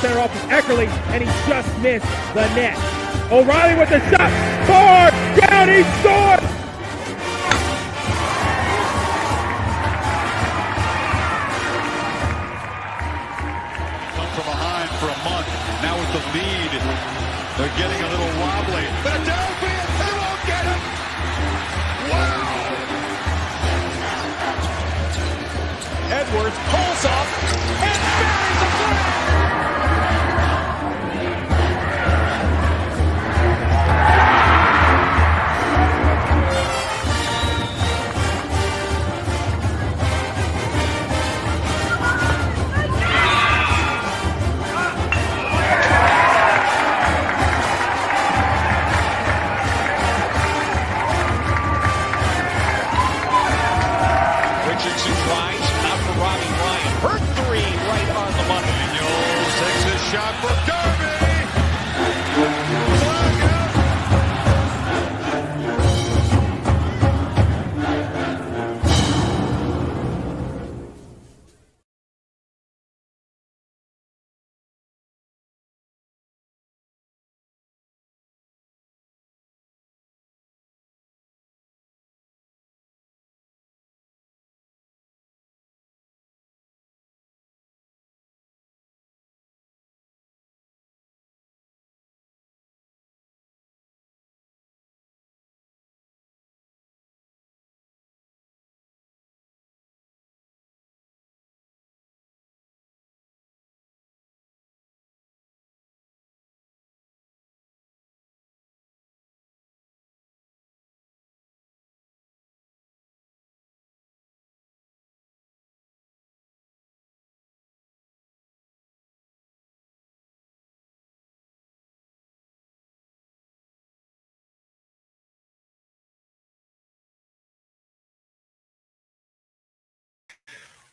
center off of Eckerly, and he just missed the net. O'Reilly with the shot. Far down, he scores! Come from behind for a month. Now with the lead, they're getting a little wobbly. Philadelphia, they won't get him! Wow! Edwards pulls up and buries a flag! Richardson tries, out for Robbie Ryan. Her three right on the money. Daniels takes his shot for Derby. Flag out.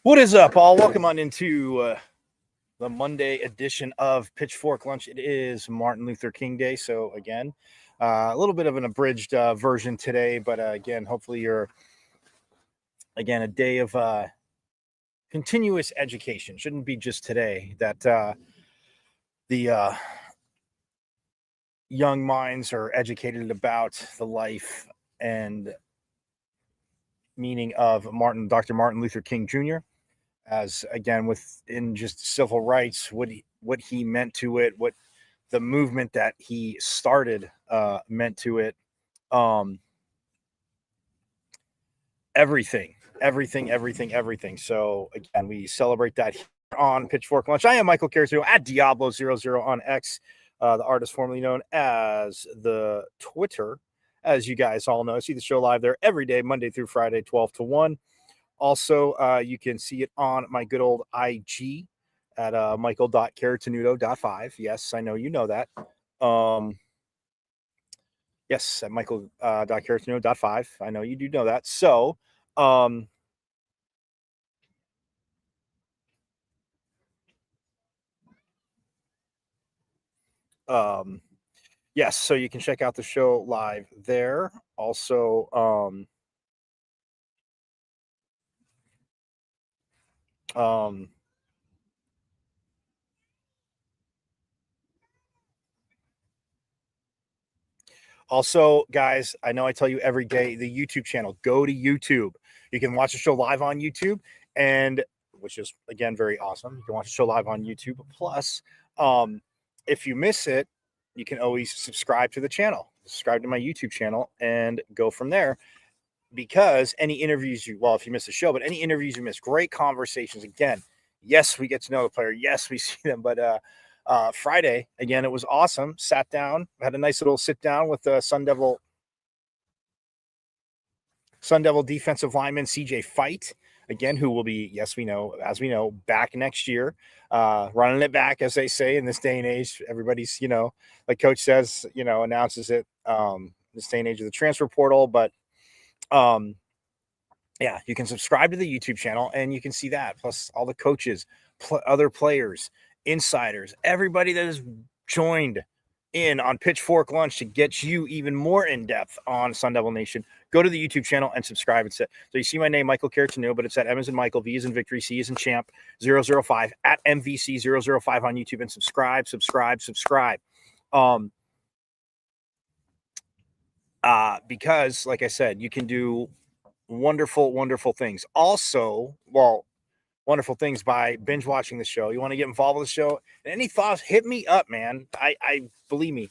What is up, all? Welcome on into the Monday edition of Pitchfork Lunch. It is Martin Luther King Day, so again, a little bit of an abridged version today, but again, hopefully you're, again, a day of continuous education. Shouldn't be just today that the young minds are educated about the life and meaning of Dr. Martin Luther King Jr., as again within just civil rights, what he meant to it, what the movement that he started meant to it, everything. So again, we celebrate that here on Pitchfork Lunch. I am Michael Carrasco at Diablo00 on X, the artist formerly known as the Twitter. As you guys all know, see the show live there every day, Monday through Friday, 12 to 1. Also, you can see it on my good old IG at michael.caratonudo.5. Yes, I know you know that. Yes, at michael.caratonudo.5. I know you do know that. So, yes, so you can check out the show live there. Also, also, guys, I know I tell you every day, the YouTube channel, go to YouTube. You can watch the show live on YouTube, and which is, again, very awesome. You can watch the show live on YouTube. Plus, if you miss it, you can always subscribe to the channel, subscribe to my YouTube channel, and go from there. Because any interviews if you miss the show, but any interviews you miss, great conversations. Again, yes, we get to know the player. Yes, we see them. But Friday, again, it was awesome. Sat down, had a nice little sit down with the Sun Devil defensive lineman CJ Fight, again, who will be, as we know, back next year, running it back, as they say in this day and age. Everybody's, like Coach says, announces it, this day and age of the transfer portal. But yeah, you can subscribe to the YouTube channel and you can see that, plus all the coaches, other players, insiders, everybody that has joined in on Pitchfork Lunch to get you even more in depth on Sun Devil Nation, go to the YouTube channel and subscribe. So you see my name, Michael Caratano, but it's at M as in Michael, V as in Victory, C as in Champ 005 at MVC005 on YouTube, and subscribe. Because like I said, you can do wonderful things. Also, wonderful things by binge watching the show. You want to get involved with the show? Any thoughts? Hit me up, man. I believe me.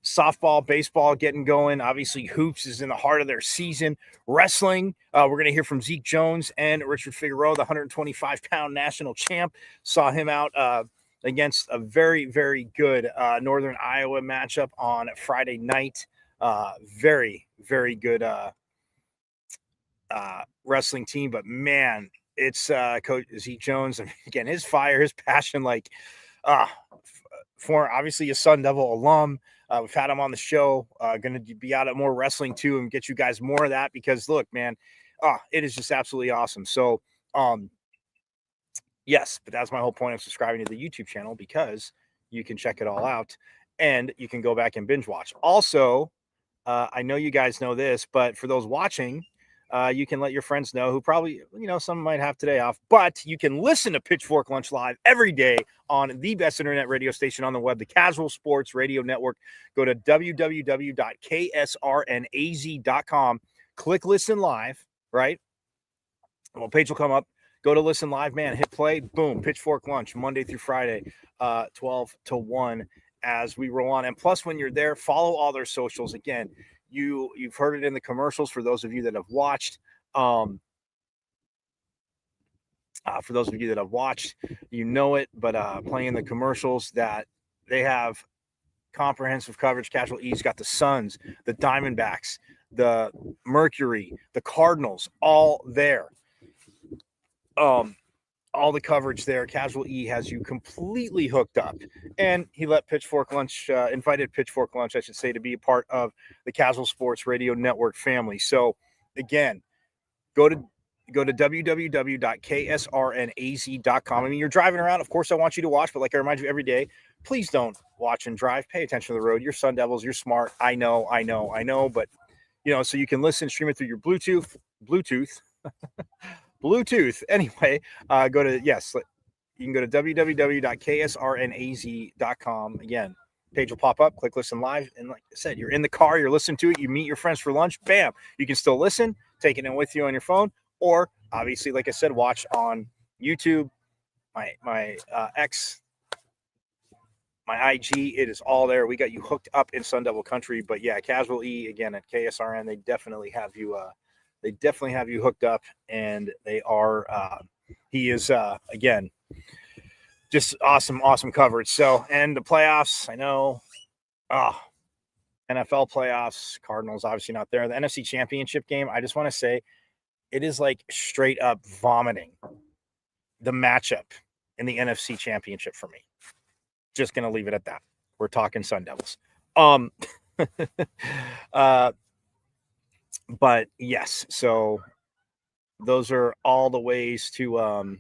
Softball, baseball getting going. Obviously, hoops is in the heart of their season. Wrestling, we're going to hear from Zeke Jones and Richard Figueroa, the 125-pound national champ. Saw him out against a very good Northern Iowa matchup on Friday night. Very good wrestling team, but man, it's Coach Zeke Jones. And again, his fire, his passion, for obviously a Sun Devil alum. We've had him on the show. Going to be out at more wrestling too, and get you guys more of that, because look, man, it is just absolutely awesome. So, yes, but that's my whole point of subscribing to the YouTube channel, because you can check it all out and you can go back and binge watch. Also, I know you guys know this, but for those watching, you can let your friends know, who probably, some might have today off, but you can listen to Pitchfork Lunch live every day on the best internet radio station on the web, the Casual Sports Radio Network. Go to www.ksrnaz.com, click listen live, right? Well, page will come up. Go to listen live, man, hit play, boom, Pitchfork Lunch, Monday through Friday, 12 to 1 as we roll on. And plus, when you're there, follow all their socials. Again, you've heard it in the commercials for those of you that have watched. For those of you that have watched, you know it, but playing the commercials that they have comprehensive coverage. Casual E's got the Suns, the Diamondbacks, the Mercury, the Cardinals, all there. All the coverage there. Casual E has you completely hooked up, and he let Pitchfork Lunch, invited Pitchfork Lunch, I should say, to be a part of the Casual Sports Radio Network family. So again, go to www.ksrnaz.com. I mean, you're driving around. Of course, I want you to watch, but like I remind you every day, please don't watch and drive. Pay attention to the road. You're Sun Devils. You're smart. I know. But, so you can listen, stream it through your Bluetooth. Anyway, you can go to www.ksrnaz.com. Again, page will pop up, click listen live. And like I said, you're in the car, you're listening to it, you meet your friends for lunch, bam, you can still listen, take it in with you on your phone, or obviously, like I said, watch on YouTube, my X, my IG, it is all there. We got you hooked up in Sun Devil country. But yeah, Casual E, again, at KSRN, they definitely have you hooked up, and they are, he is, again, just awesome coverage. So, and the playoffs, I know, NFL playoffs, Cardinals obviously not there. The NFC Championship game, I just want to say, it is like straight up vomiting, the matchup in the NFC Championship for me. Just going to leave it at that. We're talking Sun Devils. But yes, so those are all the ways to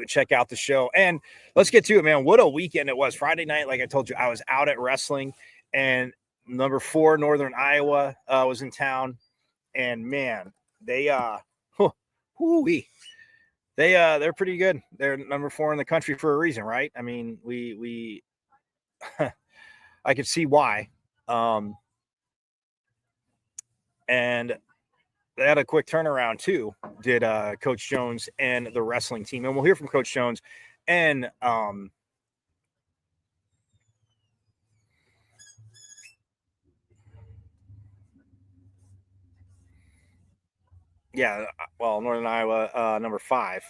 check out the show. And let's get to it, man. What a weekend it was. Friday night, like I told you, I was out at wrestling, and number 4 Northern Iowa was in town, and man, they're pretty good. They're number 4 in the country for a reason, right? I mean, we I could see why. And they had a quick turnaround too, did Coach Jones and the wrestling team. And we'll hear from Coach Jones and Northern Iowa, number 5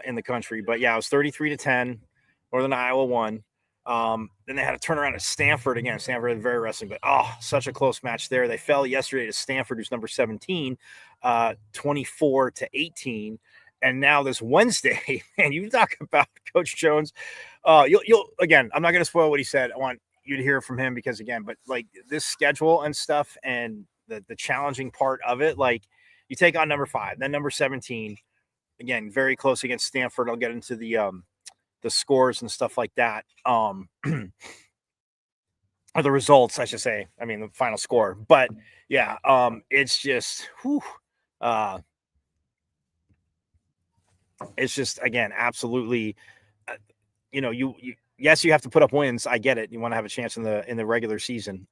in the country. But yeah, it was 33-10. Northern Iowa won. Then they had a turnaround at Stanford again. Stanford had very wrestling, but such a close match there. They fell yesterday to Stanford, who's number 17, 24-18. And now this Wednesday, man, you talk about Coach Jones. You'll again, I'm not going to spoil what he said. I want you to hear from him because again, but like this schedule and stuff and the challenging part of it, like you take on number 5, then number 17, again, very close against Stanford. I'll get into the the scores and stuff like that. Or the results, I should say. I mean, the final score. But yeah, it's just, it's just again, absolutely. You yes, you have to put up wins. I get it. You want to have a chance in the regular season.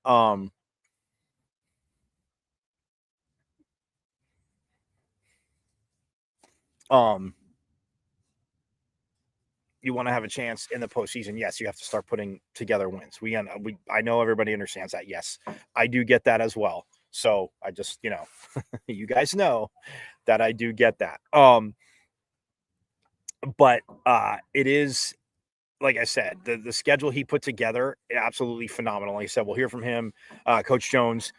You want to have a chance in the postseason. Yes, you have to start putting together wins. I know everybody understands that. Yes, I do get that as well. So I just, you guys know that I do get that. But it is, like I said, the schedule he put together, absolutely phenomenal. Like I said, we'll hear from him, Coach Jones,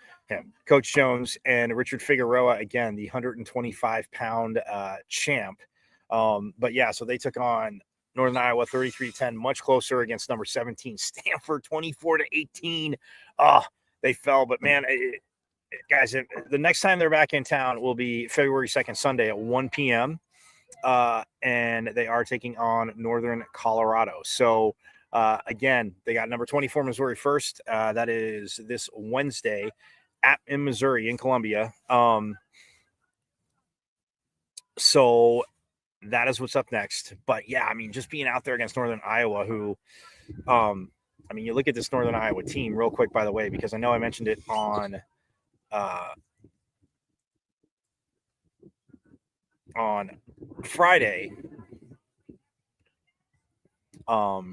and Richard Figueroa, again, the 125-pound champ. But yeah, so they took on Northern Iowa 33-10, much closer against number 17 Stanford 24-18. They fell, but man, guys, the next time they're back in town will be February 2nd, Sunday at 1 p.m. And they are taking on Northern Colorado. So again, they got number 24 Missouri first. That is this Wednesday in Missouri, in Columbia. So that is what's up next. But yeah, I mean, just being out there against Northern Iowa, who, I mean, you look at this Northern Iowa team real quick, by the way, because I know I mentioned it on Friday. But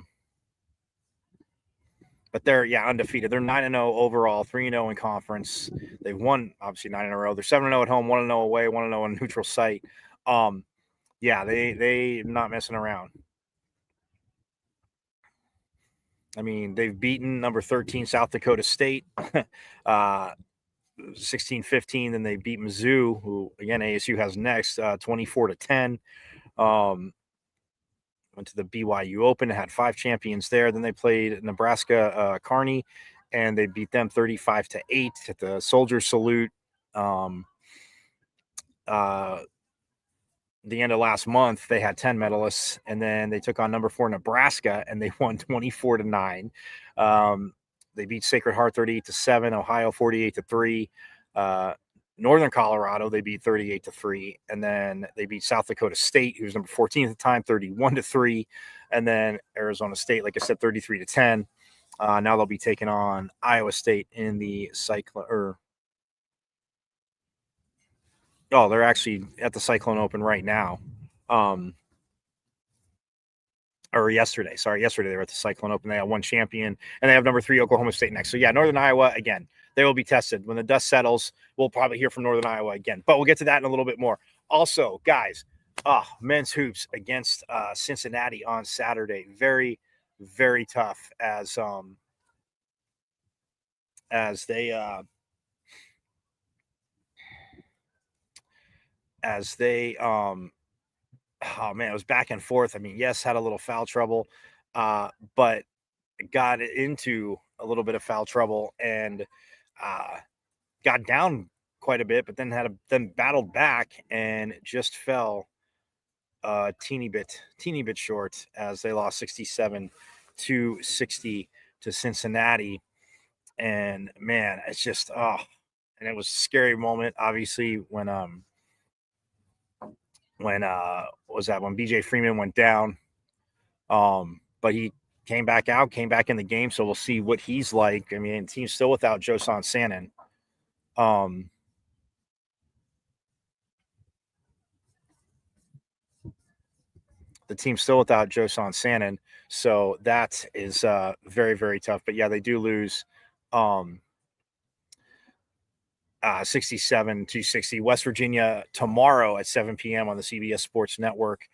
they're undefeated. They're 9-0 overall, 3-0 in conference. They've won obviously 9 in a row. They're 7-0 at home, 1-0 away, 1-0 on neutral site. They not messing around. I mean, they've beaten number 13 South Dakota State 16-15. Then they beat Mizzou, who again ASU has next 24-10. Went to the BYU Open, had 5 champions there. Then they played Nebraska Kearney, and they beat them 35-8 at the Soldier Salute. The end of last month, they had 10 medalists, and then they took on number 4 Nebraska, and they won 24-9. They beat Sacred Heart 38-7, Ohio 48-3. Northern Colorado, they beat 38-3, and then they beat South Dakota State, who was number 14 at the time, 31-3, and then Arizona State, like I said, 33-10. Now they'll be taking on Iowa State in the they're actually at the Cyclone Open right now. Yesterday they were at the Cyclone Open. They have 1 champion, and they have number 3 Oklahoma State next. So yeah, Northern Iowa, again, they will be tested. When the dust settles, we'll probably hear from Northern Iowa again, but we'll get to that in a little bit more. Also, guys, men's hoops against Cincinnati on Saturday. Very, very tough as they oh man, it was back and forth. I mean, yes, had a little foul trouble, but got into a little bit of foul trouble and got down quite a bit, but then battled back and just fell a teeny bit short as they lost 67-60 to Cincinnati. And man, it's just and it was a scary moment, obviously, when BJ Freeman went down. But he came back in the game, so we'll see what he's like. I mean, the team's still without Josan Sannon. The team's still without Josan Sannon, so that is very, very tough. But yeah, they do lose 67-60. West Virginia tomorrow at 7 p.m. on the CBS Sports Network.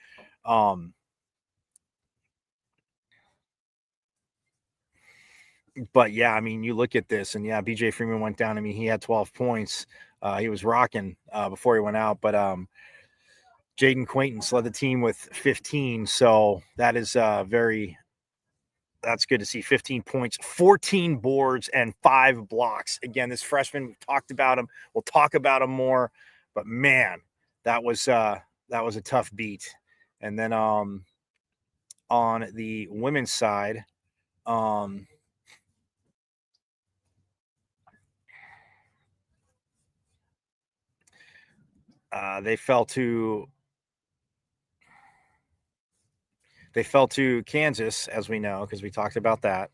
But yeah, I mean, you look at this, and yeah, BJ Freeman went down. I mean, he had 12 points. He was rocking before he went out, but Jaden Quaintance led the team with 15. So that is that's good to see. 15 points, 14 boards, and 5 blocks. Again, this freshman, we've talked about him. We'll talk about him more, but man, that was a tough beat. And then on the women's side, they fell to Kansas, as we know, because we talked about that.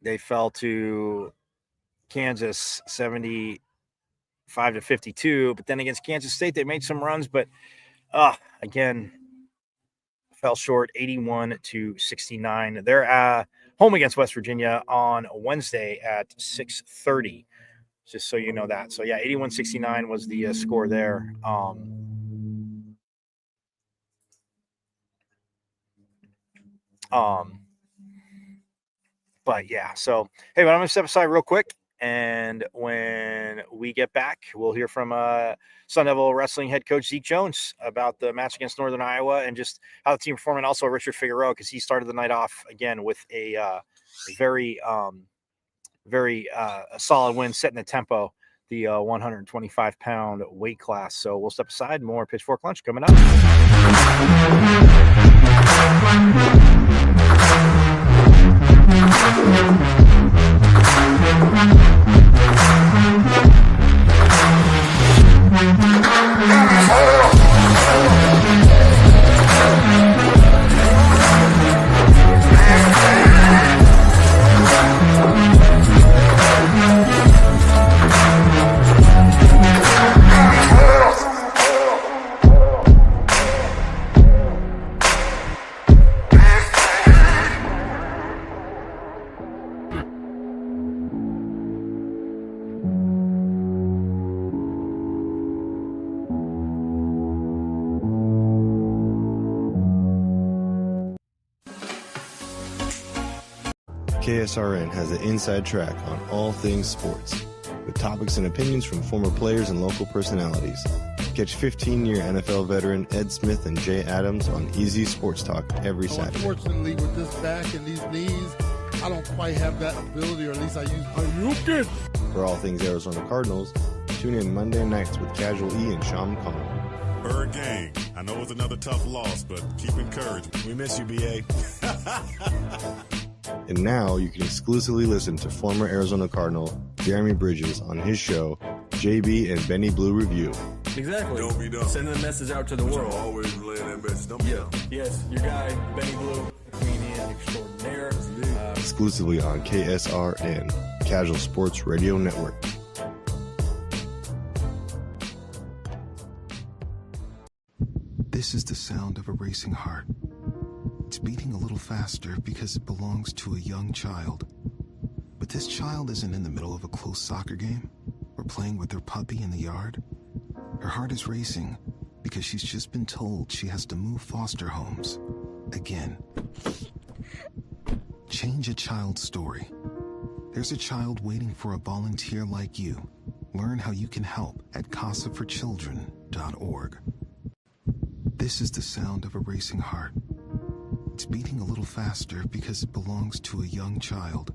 They fell to Kansas 75-52, but then against Kansas State, they made some runs, but again, fell short 81-69. They're home against West Virginia on Wednesday at 6:30, just so you know that. So, yeah, 81-69 was the score there. But yeah, so hey, but I'm gonna step aside real quick, and when we get back, we'll hear from Sun Devil Wrestling head coach Zeke Jones about the match against Northern Iowa and just how the team performed, and also Richard Figueroa, because he started the night off again with a very solid win, setting the tempo, the 125-pound weight class. So we'll step aside. More Pitchfork Lunch coming up. KSRN has the inside track on all things sports, with topics and opinions from former players and local personalities. Catch 15-year NFL veteran Ed Smith and Jay Adams on Easy Sports Talk every Saturday. Unfortunately, with this back and these knees, I don't quite have that ability, or at least I use. For all things Arizona Cardinals, tune in Monday nights with Casual E and Sean McConnell. Bird Gang, I know it's another tough loss, but keep encouraged. We miss you, BA. And now you can exclusively listen to former Arizona Cardinal Jeremy Bridges on his show, JB and Benny Blue Review. Exactly. Don't be dumb. Sending the message out to the world. Always laying that message. Don't be dumb. Yes, your guy, Benny Blue, comedian extraordinaire. Exclusively on KSRN, Casual Sports Radio Network. This is the sound of a racing heart. It's beating a little faster because it belongs to a young child. But this child isn't in the middle of a close soccer game or playing with her puppy in the yard. Her heart is racing because she's just been told she has to move foster homes again. Change a child's story. There's a child waiting for a volunteer like you. Learn how you can help at casaforchildren.org. This is the sound of a racing heart. It's beating a little faster because it belongs to a young child.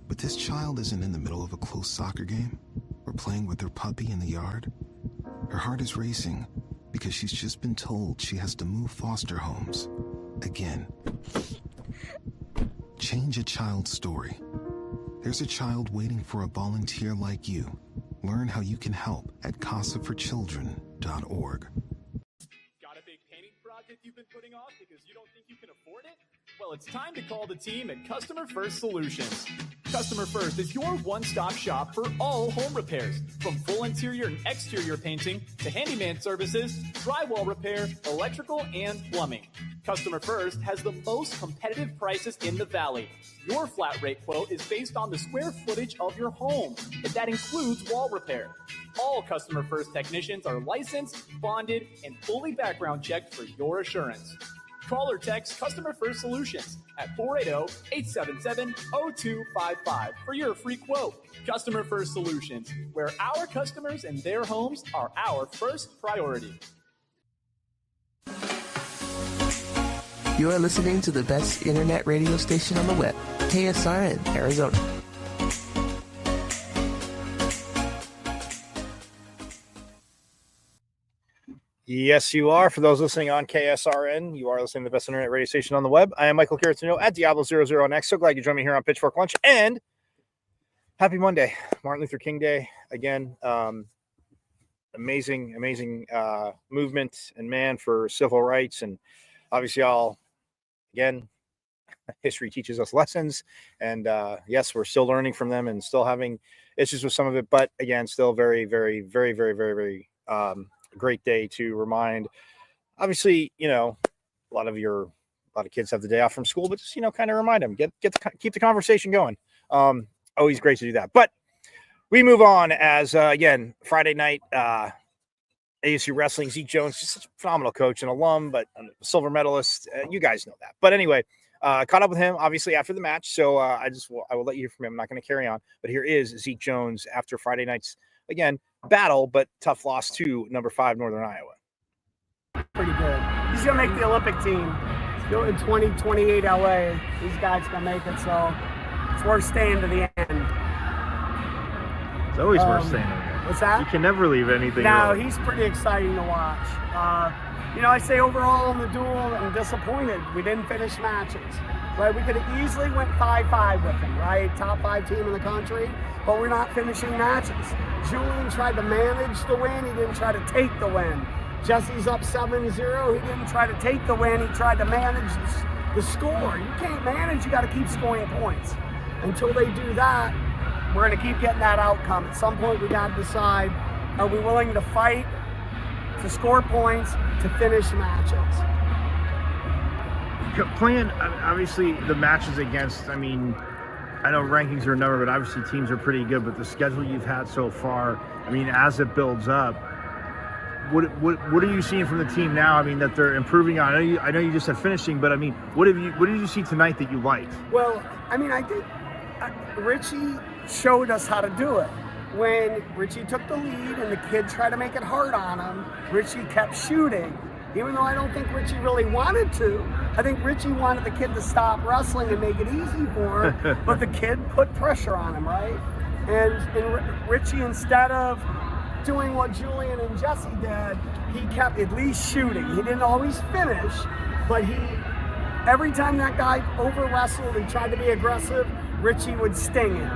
But this child isn't in the middle of a close soccer game or playing with her puppy in the yard. Her heart is racing because she's just been told she has to move foster homes again. Change a child's story. There's a child waiting for a volunteer like you. Learn how you can help at casaforchildren.org. Project you've been putting off because you don't think you can afford it? Well, it's time to call the team at Customer First Solutions. Customer First is your one-stop shop for all home repairs, from full interior and exterior painting to handyman services, drywall repair, electrical, and plumbing. Customer First has the most competitive prices in the Valley. Your flat rate quote is based on the square footage of your home, and that includes wall repair. All Customer First technicians are licensed, bonded, and fully background checked for your assurance. Call or text Customer First Solutions at 480-877-0255 for your free quote. Customer First Solutions, where our customers and their homes are our first priority. You are listening to the best internet radio station on the web, KSRN, Arizona. Yes, you are. For those listening on KSRN, you are listening to the best internet radio station on the web. I am Michael Caratino at Diablo00 on X. So glad you joined me here on Pitchfork Lunch. And happy Monday, Martin Luther King Day. Again, amazing movement and man for civil rights. And obviously again, history teaches us lessons. And yes, we're still learning from them and still having issues with some of it. But again, still very, very, very, very, very, very great day to remind. Obviously, a lot of kids have the day off from school, but just kind of remind them, keep the conversation going. Always great to do that. But we move on as again, Friday night, ASU wrestling. Zeke Jones, just such a phenomenal coach and alum, but a silver medalist. You guys know that. But anyway, caught up with him obviously after the match, so I will let you hear from him. I'm not going to carry on, but here is Zeke Jones after Friday night's again battle, but tough loss to number 5 Northern Iowa. Pretty good. He's going to make the Olympic team. He's going to 2028 LA. These guys going to make it, so it's worth staying to the end. It's always worth staying to the end. What's that? You can never leave anything. No, he's pretty exciting to watch. I say overall in the duel, I'm disappointed. We didn't finish matches. Right? We could have easily went 5-5 with him, right? Top 5 team in the country, but we're not finishing matches. Julian tried to manage the win. He didn't try to take the win. Jesse's up 7-0. He didn't try to take the win. He tried to manage the score. You can't manage. You got to keep scoring points. Until they do that, we're going to keep getting that outcome. At some point, we got to decide, are we willing to fight, to score points, to finish matches? Playing, obviously, the matches against, I know rankings are a number, but obviously teams are pretty good, but the schedule you've had so far, as it builds up, what are you seeing from the team now? That they're improving on. I know you just said finishing, but what did you see tonight that you liked? Well, I think Richie showed us how to do it. When Richie took the lead and the kid tried to make it hard on him, Richie kept shooting. Even though I don't think Richie really wanted to, I think Richie wanted the kid to stop wrestling and make it easy for him, but the kid put pressure on him, right? And Richie, instead of doing what Julian and Jesse did, he kept at least shooting. He didn't always finish, but every time that guy over-wrestled and tried to be aggressive, Richie would sting him.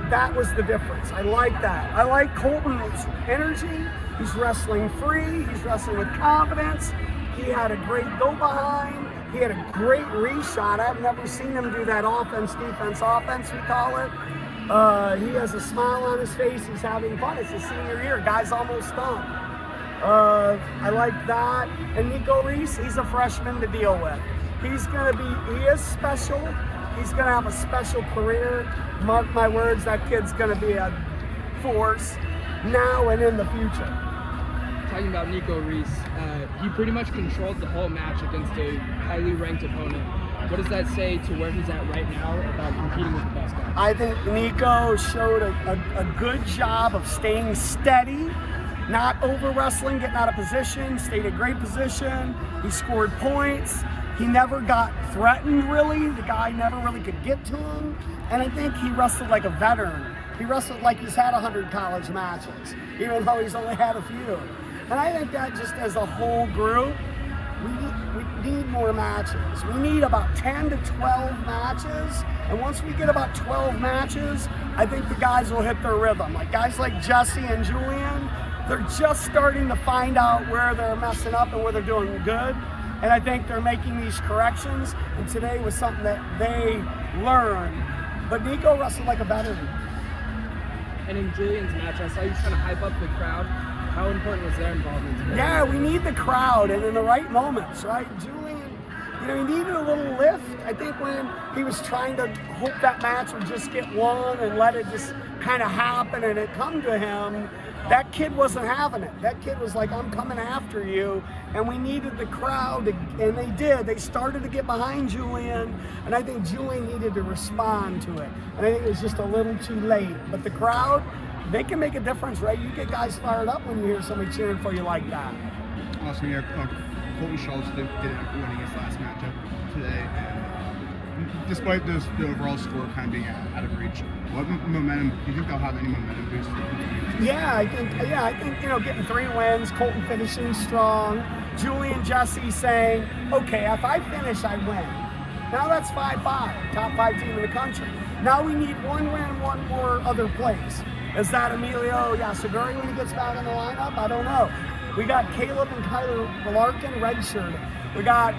That was the difference. I like that. I like Colton's energy. He's wrestling free. He's wrestling with confidence. He had a great go behind. He had a great reshot. I've never seen him do that offense, we call it. He has a smile on his face. He's having fun. It's his senior year. Guy's almost done. I like that. And Nico Reese, he's a freshman to deal with. He is special. He's going to have a special career. Mark my words, that kid's going to be a force now and in the future. Talking about Nico Reese, he pretty much controlled the whole match against a highly ranked opponent. What does that say to where he's at right now about competing with the best guys? I think Nico showed a good job of staying steady, not over-wrestling, getting out of position, stayed in great position. He scored points. He never got threatened, really. The guy never really could get to him. And I think he wrestled like a veteran. He wrestled like he's had 100 college matches, even though he's only had a few. And I think that just as a whole group, we need more matches. We need about 10 to 12 matches. And once we get about 12 matches, I think the guys will hit their rhythm. Like guys like Jesse and Julian, they're just starting to find out where they're messing up and where they're doing good. And I think they're making these corrections. And today was something that they learned. But Nico wrestled like a veteran. And in Julian's match, I saw you trying to hype up the crowd. How important was their involvement today? Yeah, we need the crowd and in the right moments, right? Julian, he needed a little lift. I think when he was trying to hope that match would just get won and let it just kind of happen and it come to him, that kid wasn't having it. That kid was like, I'm coming after you. And we needed the crowd, and they did. They started to get behind Julian, and I think Julian needed to respond to it. And I think it was just a little too late. But the crowd, they can make a difference, right? You get guys fired up when you hear somebody cheering for you like that. Awesome. Yeah, Colton Schultz did end up winning his last matchup today. And despite the overall score kind of being out of reach, what momentum do you think they'll have any momentum boost? Yeah, I think getting 3 wins, Colton finishing strong, Julie and Jesse saying, okay, if I finish, I win. Now that's 5-5, top 5 team in the country. Now we need 1 win, 1 more other place. Is that Emilio Yasaguri when he gets back in the lineup? I don't know. We got Caleb and Kyler Larkin redshirted. We got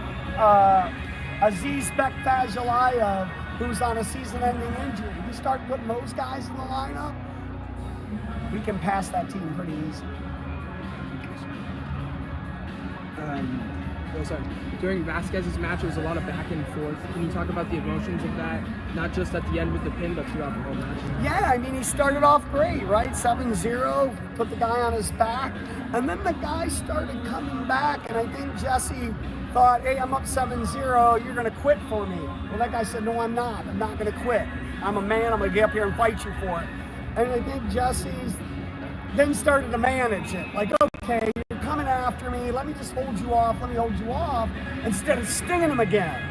Aziz Bekfazalayev, who's on a season-ending injury. We start putting those guys in the lineup, we can pass that team pretty easy. During Vasquez's match, there was a lot of back and forth. Can you talk about the emotions of that, not just at the end with the pin, but throughout the whole match? Yeah, I mean, he started off great, right? 7-0, put the guy on his back, and then the guy started coming back, and I think Jesse thought, hey, I'm up 7-0, you're gonna quit for me. Well, that guy said, no, I'm not gonna quit. I'm a man, I'm gonna get up here and fight you for it. And I think Jesse's then started to manage it, like, okay, you're coming after me, let me just hold you off, instead of stinging him again.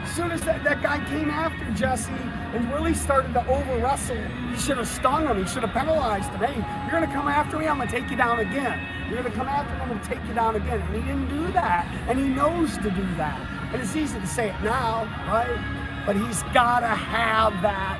As soon as that guy came after Jesse and really started to over-wrestle, he should have stung him, he should have penalized him. Hey, you're gonna come after me, I'm gonna take you down again. You're gonna come after me, I'm gonna take you down again. And he didn't do that, and he knows to do that. And it's easy to say it now, right? But he's gotta have that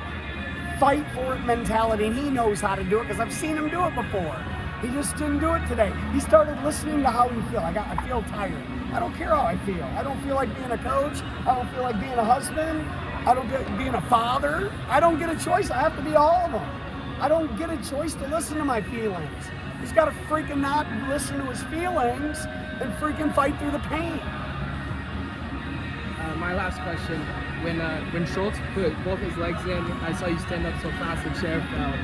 fight for it mentality, and he knows how to do it because I've seen him do it before. He just didn't do it today. He started listening to how he feels. I feel tired. I don't care how I feel. I don't feel like being a coach. I don't feel like being a husband. I don't get being a father. I don't get a choice. I have to be all of them. I don't get a choice to listen to my feelings. He's got to freaking not listen to his feelings and freaking fight through the pain. My last question. When Schultz put both his legs in, I saw you stand up so fast the chair fell.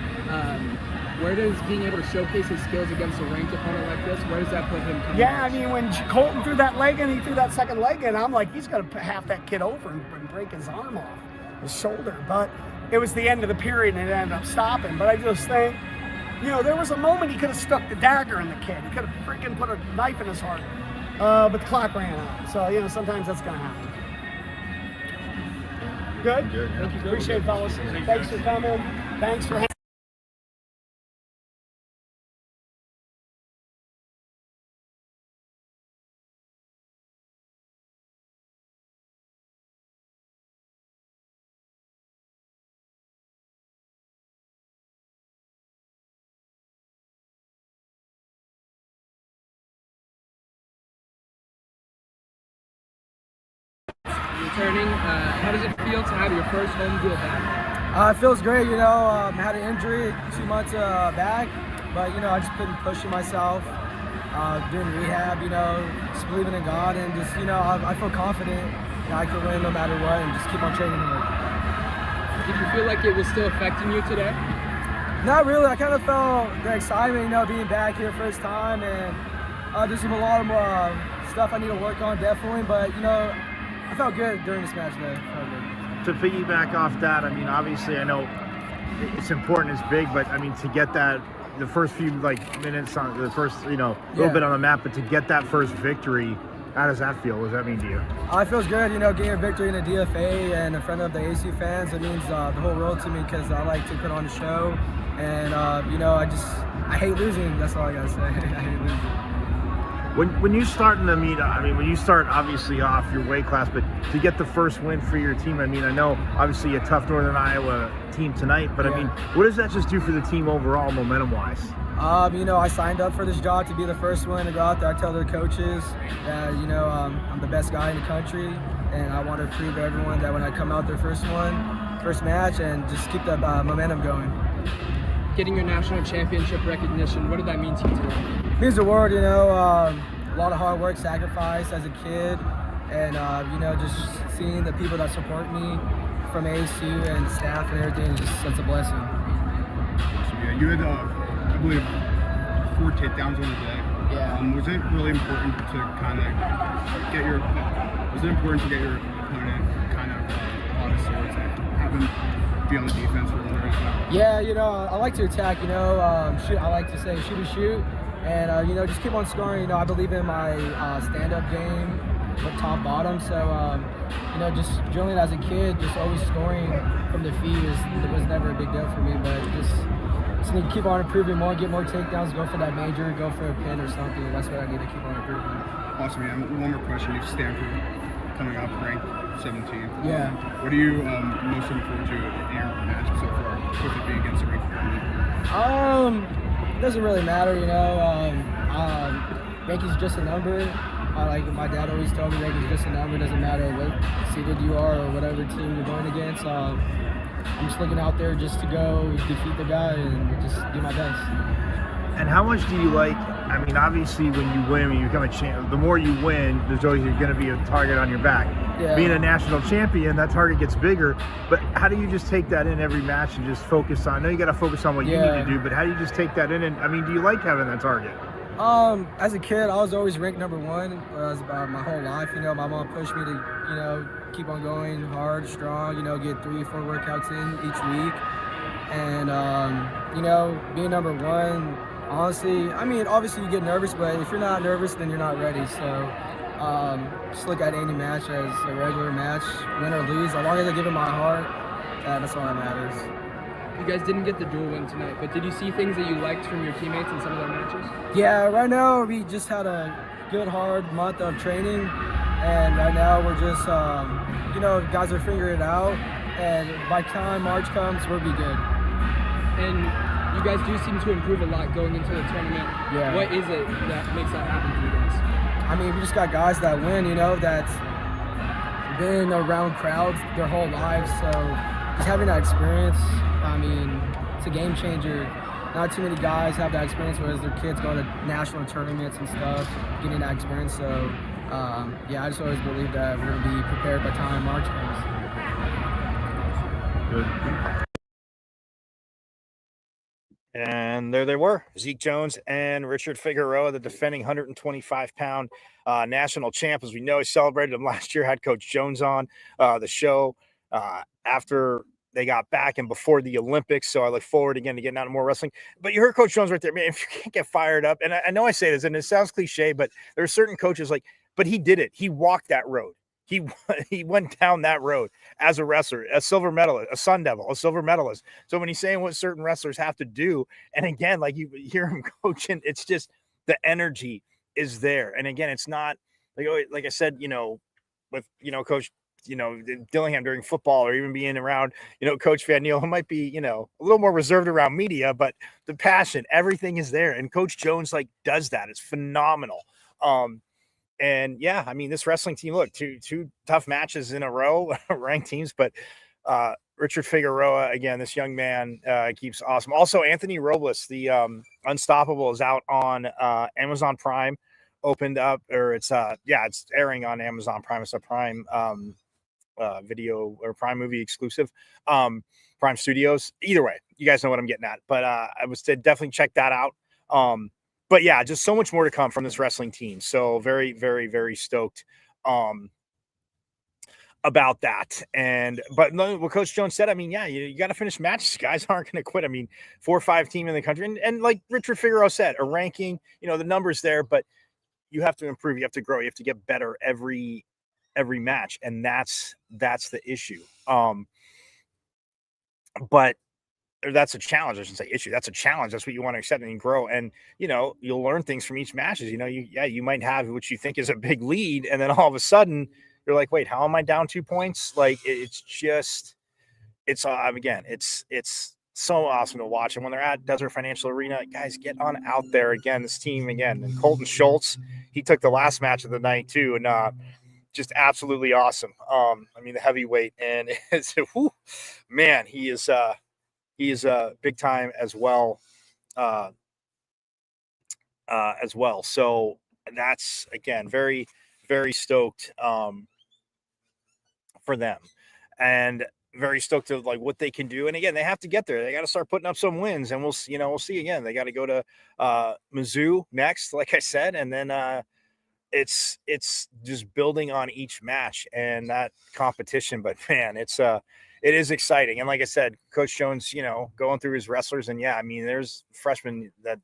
Where does being able to showcase his skills against a ranked opponent like this, where does that put him? Yeah, I mean, when Colton threw that leg in, he threw that second leg in, I'm like, he's going to half that kid over and break his arm off, his shoulder. But it was the end of the period and it ended up stopping. But I just think, there was a moment he could have stuck the dagger in the kid. He could have freaking put a knife in his heart. But the clock ran out. So, sometimes that's going to happen. Good? Thank you. Appreciate it, fellas. Thanks for coming. Thanks for returning. How does it feel to have your first home deal back? It feels great, I had an injury 2 months back, but I just been pushing myself, doing rehab, just believing in God, and just I feel confident that I can win no matter what, and just keep on training hard. Did you feel like it was still affecting you today? Not really. I kind of felt the excitement, being back here first time, and there's a lot of stuff I need to work on, definitely, but I felt good during this match today. To piggyback off that, I mean, obviously, I know it's important, it's big, but I mean, to get that, the first few minutes on the first, little bit on the map, but to get that first victory, how does that feel? What does that mean to you? It feels good, getting a victory in the DFA and in front of the AC fans. It means the whole world to me because I like to put on a show, and I hate losing. That's all I gotta say. I hate losing. When you start in the meet, when you start obviously off your weight class, but to get the first win for your team, I know obviously a tough Northern Iowa team tonight, but what does that just do for the team overall, momentum-wise? I signed up for this job to be the first one to go out there. I tell their coaches that, I'm the best guy in the country, and I want to prove to everyone that when I come out their first match, and just keep that momentum going. Getting your national championship recognition, what did that mean to you today? It means the world, a lot of hard work, sacrifice as a kid, and just seeing the people that support me from ASU and staff and everything is just such a blessing. So, yeah, you had, I believe, 4 takedowns on the day. Yeah. Was it really important to kind of get your opponent kind of on his swords and have him be on the defense for the very time? Yeah, I like to attack, shoot, I like to say shoot, and, just keep on scoring. I believe in my stand-up game, top bottom. So you know, just drilling as a kid, just always scoring from the feet was never a big deal for me. But just need to keep on improving more, get more takedowns, go for that major, go for a pin or something. That's what I need to keep on improving. Awesome, man. One more question. You have Stanford coming up, ranked 17th. Yeah. What are you most looking forward to in your match so far, with it being against a ranked opponent? It doesn't really matter, you know. Ranking's just a number. Like my dad always told me, ranking's just a number. It doesn't matter what seeded you are or whatever team you're going against. I'm just looking out there just to go defeat the guy and just do my best. And how much do you like, I mean, obviously when you win, when you become a champ, the more you win, there's always going to be a target on your back. Yeah. Being a national champion, that target gets bigger, but how do you just take that in every match and just focus on, I know you got to focus on what you need to do, but how do you just take that in? And I mean, do you like having that target? As a kid, I was always ranked number 1. My whole life, you know, my mom pushed me to, you know, keep on going hard, strong, you know, get 3 or 4 workouts in each week. And, you know, being number 1, honestly, I mean, obviously you get nervous, but if you're not nervous, then you're not ready. So just look at any match as a regular match, win or lose. As long as I give it my heart, that's all that matters. You guys didn't get the dual win tonight, but did you see things that you liked from your teammates in some of their matches? Yeah, right now we just had a good, hard month of training, and right now we're just, you know, guys are figuring it out, and by the time March comes, we'll be good. And you guys do seem to improve a lot going into the tournament. Yeah. What is it that makes that happen for you guys? I mean, we just got guys that win, you know, that's been around crowds their whole lives, so just having that experience, I mean, it's a game changer. Not too many guys have that experience, whereas their kids go to national tournaments and stuff, getting that experience. So, yeah, I just always believe that we're going to be prepared by the time March comes. Good. And there they were, Zeke Jones and Richard Figueroa, the defending 125-pound national champ. As we know, he celebrated him last year, had Coach Jones on the show after they got back and before the Olympics. So I look forward again to getting out of more wrestling. But you heard Coach Jones right there. Man, if you can't get fired up, and I know I say this, and it sounds cliche, but there are certain coaches like, but he did it. He walked that road. He went down that road as a wrestler, a silver medalist, a Sun Devil, a silver medalist. So when he's saying what certain wrestlers have to do, and again, like you hear him coaching, it's just the energy is there. And again, it's not like I said, you know, with, you know, Coach, you know, Dillingham during football, or even being around, you know, Coach Van Neal, who might be, you know, a little more reserved around media, but the passion, everything is there. And Coach Jones like does that. It's phenomenal. And yeah, I mean, this wrestling team, look, two tough matches in a row, ranked teams, but Richard Figueroa, again, this young man keeps awesome. Also, Anthony Robles, the Unstoppable, is out on Amazon Prime, opened up, or it's airing on Amazon Prime. It's a Prime video or Prime movie exclusive, Prime Studios. Either way, you guys know what I'm getting at, but I would say definitely check that out. But yeah, just so much more to come from this wrestling team. So very, very, very stoked about that. But what Coach Jones said, I mean, yeah, you got to finish matches. Guys aren't going to quit. I mean, 4 or 5 team in the country. And like Richard Figueroa said, a ranking, you know, the numbers there, but you have to improve. You have to grow. You have to get better every match. And that's the issue. But that's a challenge. I shouldn't say issue. That's a challenge. That's what you want to accept and grow. And, you know, you'll learn things from each matches. You know, you might have what you think is a big lead. And then all of a sudden you're like, wait, how am I down 2 points? Like, it's so awesome to watch. And when they're at Desert Financial Arena, guys, get on out there again. This team again. And Colton Schultz, he took the last match of the night too. And, just absolutely awesome. I mean, the heavyweight, and it's, man, he is big time as well. So that's, again, very, very stoked for them, and very stoked to like what they can do. And again, they have to get there. They got to start putting up some wins, and we'll see again. They got to go to Mizzou next, like I said, and then it's just building on each match and that competition. But man, it is exciting. And like I said, Coach Jones, you know, going through his wrestlers, and yeah, I mean, there's freshmen that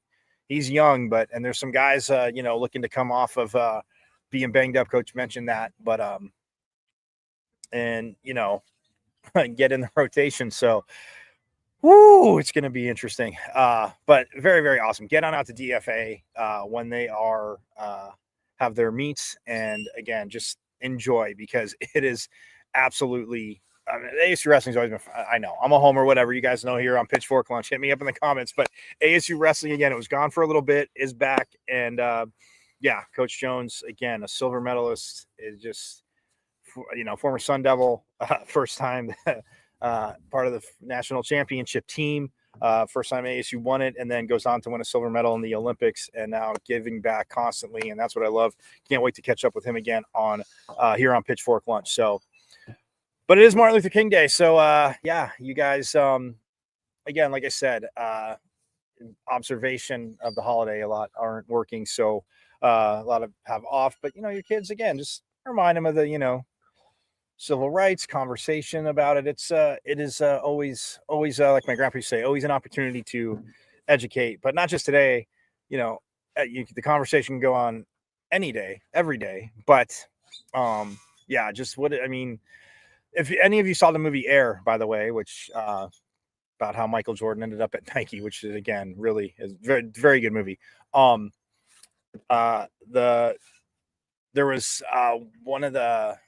he's young, and there's some guys, you know, looking to come off of being banged up. Coach mentioned that, but and get in the rotation. So, woo, it's going to be interesting. But very, very awesome. Get on out to DFA when they are have their meets, and again, just enjoy, because it is absolutely. I mean, ASU wrestling's always been. I know I'm a homer, whatever you guys know here on Pitchfork Lunch. Hit me up in the comments. But ASU wrestling, again, it was gone for a little bit, is back, and yeah, Coach Jones, again, a silver medalist, is just former Sun Devil, first time part of the national championship team. First time ASU won it, and then goes on to win a silver medal in the Olympics, and now giving back constantly, and that's what I love. Can't wait to catch up with him again on here on Pitchfork Lunch. So, but it is Martin Luther King Day, so yeah, you guys, again, like I said, observation of the holiday, a lot aren't working, so a lot of have off, but your kids, again, just remind them of the civil rights conversation about it. It is always like my grandpa used to say, always an opportunity to educate, but not just today. The conversation can go on any day, every day. But yeah, just what I mean. If any of you saw the movie Air, by the way, which about how Michael Jordan ended up at Nike, which is, again, really is very, very good movie. There was one of the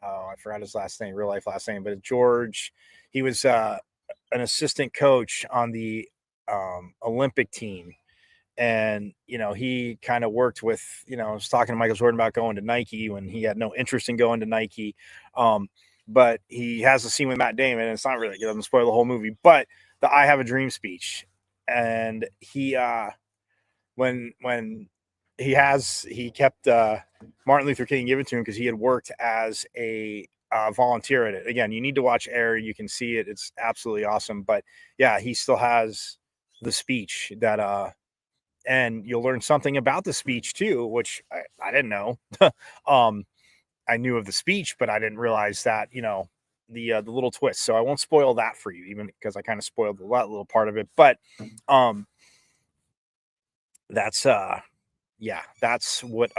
I forgot his last name, real life last name, but George. He was an assistant coach on the Olympic team, and he kind of worked with I was talking to Michael Jordan about going to Nike when he had no interest in going to Nike. But he has a scene with Matt Damon, and it's not really, it doesn't spoil the whole movie, but the I Have a Dream speech, and he when he kept Martin Luther King give it to him because he had worked as a volunteer at it. Again, you need to watch Air. You can see it. It's absolutely awesome. But yeah, he still has the speech that and you'll learn something about the speech too, which I didn't know. I knew of the speech, but I didn't realize that, the little twist. So I won't spoil that for you, even because I kind of spoiled that little part of it. But that's yeah, that's what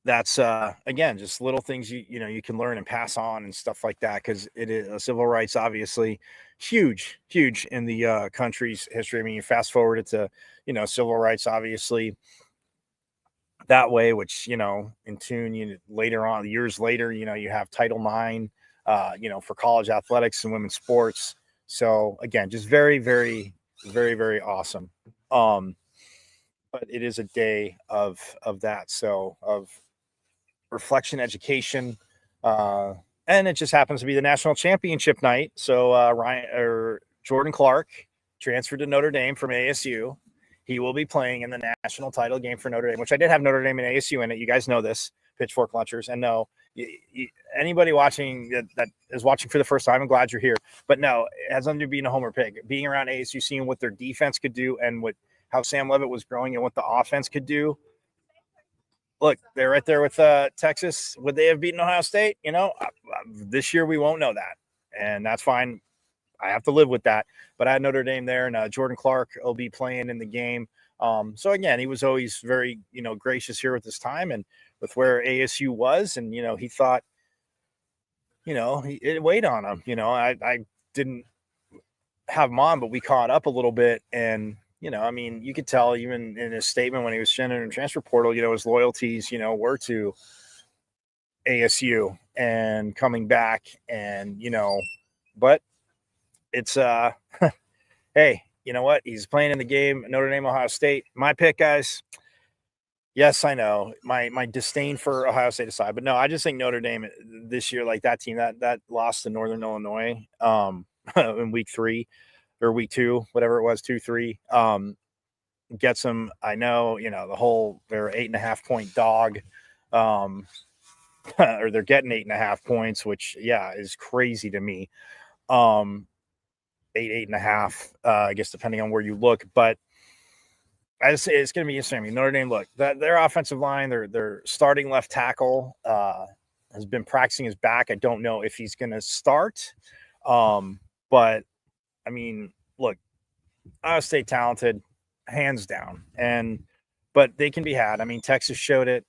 that's again, just little things you can learn and pass on and stuff like that, because it is civil rights, obviously huge in the country's history. I mean, you fast forward it to civil rights, obviously, that way, which in tune, later on, years later, you have Title IX, for college athletics and women's sports. So again, just very, very, very, very awesome. But it is a day of that, so of reflection, education, and it just happens to be the national championship night. So Jordan Clark transferred to Notre Dame from ASU. He will be playing in the national title game for Notre Dame, which I did have Notre Dame and ASU in it. You guys know this, Pitchfork Lunchers. And no, anybody watching that is watching for the first time, I'm glad you're here. But no, it has nothing to being a homer pig. Being around ASU, seeing what their defense could do and how Sam Levitt was growing and what the offense could do. Look, they're right there with Texas. Would they have beaten Ohio State? This year we won't know that, and that's fine. I have to live with that. But I had Notre Dame there, and Jordan Clark will be playing in the game. So again, he was always very, gracious here at this time and with where ASU was, and he thought, it weighed on him. I didn't have him on, but we caught up a little bit, and I mean, you could tell even in his statement when he was sent in the transfer portal, his loyalties, were to ASU and coming back, and but it's hey, you know what? He's playing in the game, Notre Dame, Ohio State. My pick, guys. Yes, I know my disdain for Ohio State aside, but no, I just think Notre Dame this year, like that team that lost to Northern Illinois in week 3 or week 2, whatever it was, 2-3, gets them. I know, they're 8.5 point dog, or they're getting 8.5 points, which is crazy to me. 8.5, I guess, depending on where you look, but I just say it's going to be interesting. I mean, Notre Dame, look, their offensive line, their starting left tackle has been practicing his back. I don't know if he's going to start, but I mean, look, Ohio State talented, hands down, but they can be had. I mean, Texas showed it.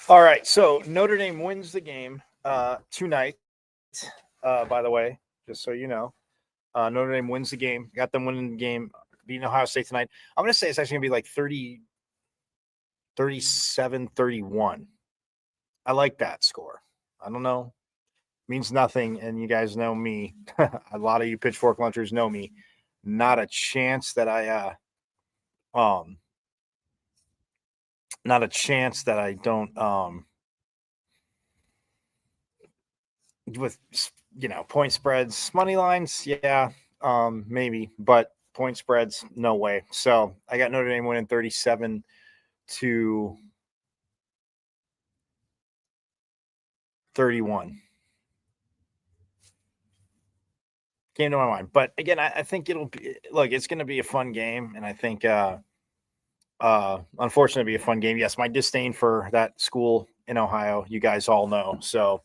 All right, so Notre Dame wins the game tonight. By the way, just so you know, Notre Dame wins the game. Got them winning the game, beating Ohio State tonight. I'm going to say it's actually going to be like 30, 37-31. I like that score. I don't know. Means nothing, and you guys know me. A lot of you Pitchfork Lunchers know me. Not a chance that I not a chance that I don't with point spreads, money lines, yeah, maybe, but point spreads, no way. So I got Notre Dame winning 37-31. Came to my mind. But again, I think it'll be it's going to be a fun game, and I think unfortunately be a fun game. Yes, my disdain for that school in Ohio, you guys all know. So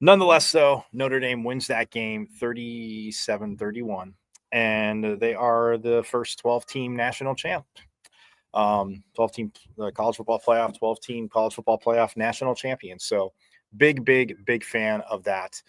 nonetheless, though, Notre Dame wins that game 37-31, and they are the first 12-team national champ. 12-team college football playoff, 12-team college football playoff national champion. So big fan of that.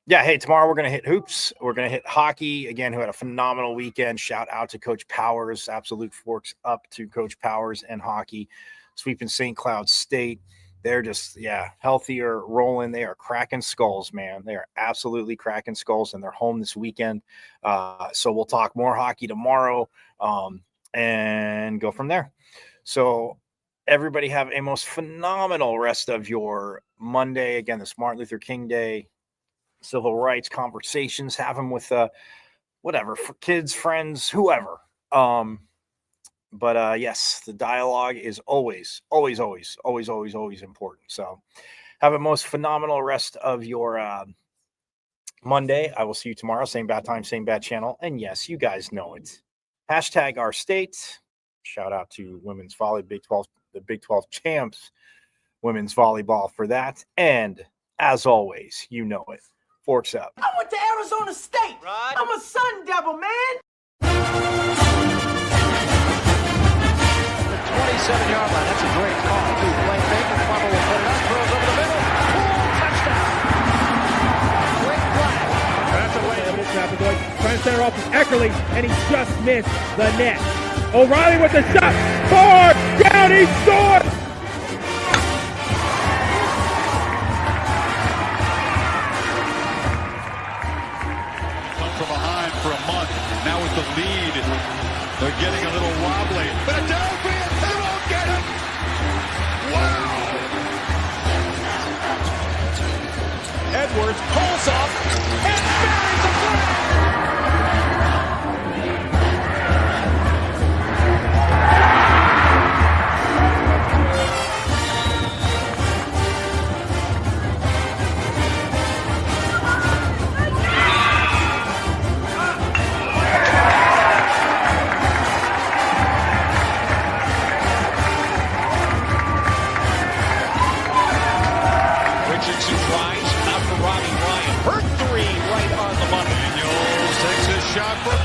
Yeah, hey, tomorrow we're going to hit hoops. We're going to hit hockey, again, who had a phenomenal weekend. Shout out to Coach Powers. Absolute forks up to Coach Powers and hockey. Sweeping St. Cloud State. They're just, healthier, rolling. They are cracking skulls, man. They are absolutely cracking skulls, and they're home this weekend. So we'll talk more hockey tomorrow and go from there. So everybody have a most phenomenal rest of your Monday. Again, this Martin Luther King Day. Civil rights conversations, have them with whatever, for kids, friends, whoever. But yes, the dialogue is always important. So have a most phenomenal rest of your Monday. I will see you tomorrow. Same bad time, same bad channel. And yes, you guys know it. Hashtag our state. Shout out to women's volley, the Big 12 champs, women's volleyball for that. And as always, you know it. Forks up. I went to Arizona State. Right. I'm a Sun Devil, man. The 27-yard line. That's a great call. Blaine Baker, Farmer will put it up, throws over the middle. Touchdown. Great play. That's away. Trying to center off with Eckerly, and he just missed the net. O'Reilly with the shot. Far down, he scored. For a month. Now with the lead, they're getting a little wobbly. Philadelphia, they won't get him. Wow. Edwards pulls up and buries the flag. Shot for